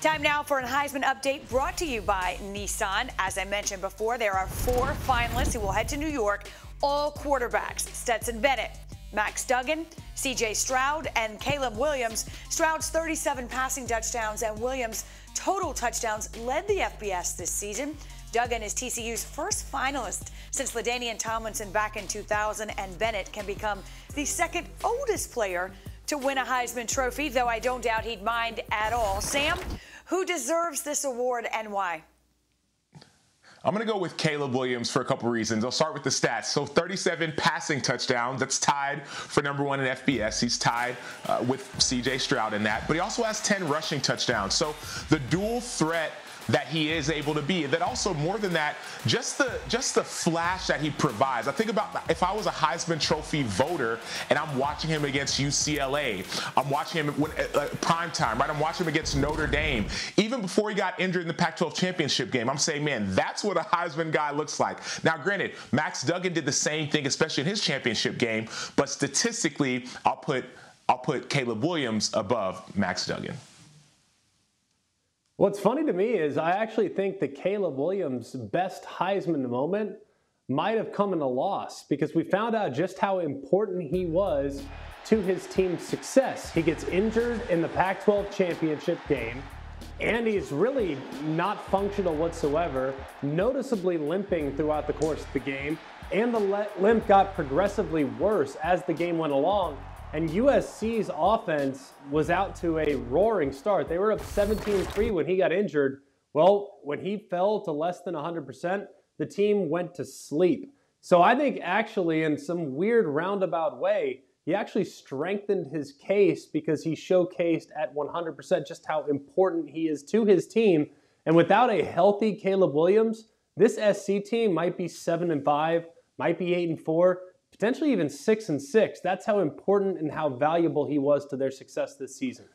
Time now for a Heisman update brought to you by Nissan. As I mentioned before, there are 4 finalists who will head to New York, all quarterbacks: Stetson Bennett, Max Duggan, C.J. Stroud, and Caleb Williams. Stroud's 37 passing touchdowns and Williams' total touchdowns led the FBS this season. Duggan is TCU's first finalist since LaDainian Tomlinson back in 2000, and Bennett can become the second oldest player to win a Heisman Trophy, though I don't doubt he'd mind at all. Sam, who deserves this award and why? I'm going to go with Caleb Williams for a couple reasons. I'll start with the stats. So 37 passing touchdowns. That's tied for #1 in FBS. He's tied with C.J. Stroud in that. But he also has 10 rushing touchdowns. So the dual threat that he is able to be. And then also more than that, just the flash that he provides. I think about if I was a Heisman Trophy voter and I'm watching him against UCLA, I'm watching him prime time, right? I'm watching him against Notre Dame. Even before he got injured in the Pac-12 championship game, I'm saying, man, that's what a Heisman guy looks like. Now, granted, Max Duggan did the same thing, especially in his championship game, but statistically, I'll put Caleb Williams above Max Duggan. What's funny to me is I actually think that Caleb Williams' best Heisman moment might have come in a loss, because we found out just how important he was to his team's success. He gets injured in the Pac-12 championship game, and he's really not functional whatsoever, noticeably limping throughout the course of the game, and the limp got progressively worse as the game went along. And USC's offense was out to a roaring start. They were up 17-3 when he got injured. Well, when he fell to less than 100%, the team went to sleep. So I think actually in some weird roundabout way, he actually strengthened his case because he showcased at 100% just how important he is to his team. And without a healthy Caleb Williams, this SC team might be 7-5, might be 8-4, potentially even 6-6. That's how important and how valuable he was to their success this season.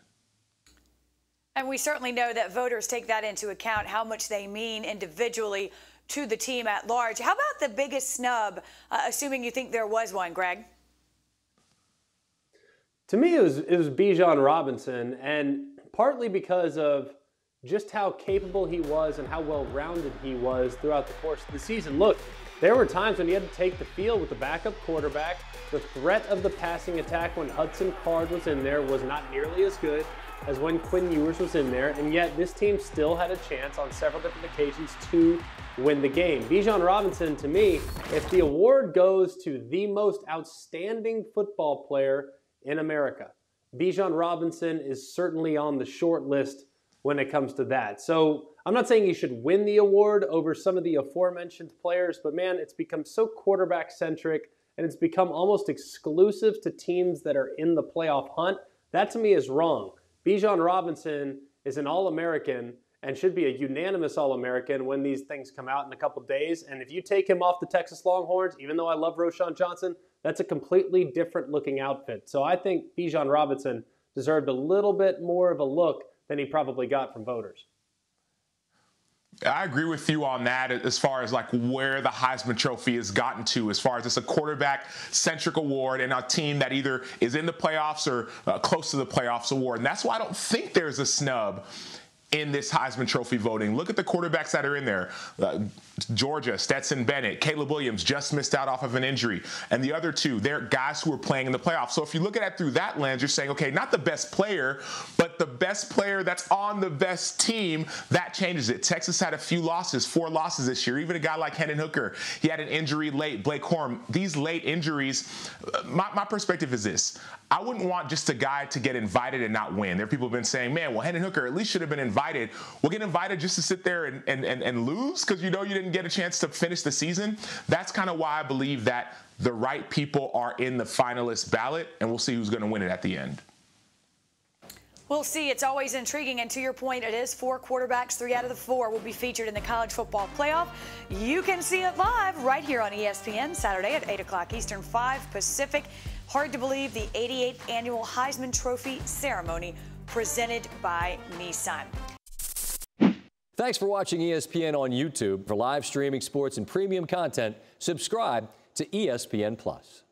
And we certainly know that voters take that into account, how much they mean individually to the team at large. How about the biggest snub, assuming you think there was one, Greg? To me, it was Bijan Robinson, and partly because of just how capable he was and how well-rounded he was throughout the course of the season. Look, there were times when he had to take the field with the backup quarterback. The threat of the passing attack when Hudson Card was in there was not nearly as good as when Quinn Ewers was in there, and yet this team still had a chance on several different occasions to win the game. Bijan Robinson, to me, if the award goes to the most outstanding football player in America, Bijan Robinson is certainly on the short list when it comes to that. So I'm not saying he should win the award over some of the aforementioned players, but man, it's become so quarterback-centric, and it's become almost exclusive to teams that are in the playoff hunt. That to me is wrong. Bijan Robinson is an All-American and should be a unanimous All-American when these things come out in a couple days. And if you take him off the Texas Longhorns, even though I love Roschon Johnson, that's a completely different looking outfit. So I think Bijan Robinson deserved a little bit more of a look than he probably got from voters. I agree with you on that as far as like where the Heisman Trophy has gotten to, as far as it's a quarterback-centric award and a team that either is in the playoffs or close to the playoffs award. And that's why I don't think there's a snub in this Heisman Trophy voting. Look at the quarterbacks that are in there. Georgia, Stetson Bennett, Caleb Williams just missed out off of an injury. And the other two, they're guys who are playing in the playoffs. So if you look at it through that lens, you're saying, okay, not the best player, but the best player that's on the best team, that changes it. Texas had a few losses, 4 losses this year. Even a guy like Hendon Hooker, he had an injury late. Blake Corum, these late injuries, my perspective is this. I wouldn't want just a guy to get invited and not win. There are people who've been saying, man, well, Hendon Hooker at least should have been invited. We'll get invited just to sit there and lose because you know you didn't get a chance to finish the season. That's kind of why I believe that the right people are in the finalist ballot, and we'll see who's going to win it at the end. We'll see. It's always intriguing. And to your point, it is 4 quarterbacks. 3 out of the 4 will be featured in the college football playoff. You can see it live right here on ESPN Saturday at 8 o'clock Eastern, 5 Pacific. Hard to believe the 88th annual Heisman Trophy ceremony presented by Nissan. Thanks for watching ESPN on YouTube. For live streaming sports and premium content, subscribe to ESPN+.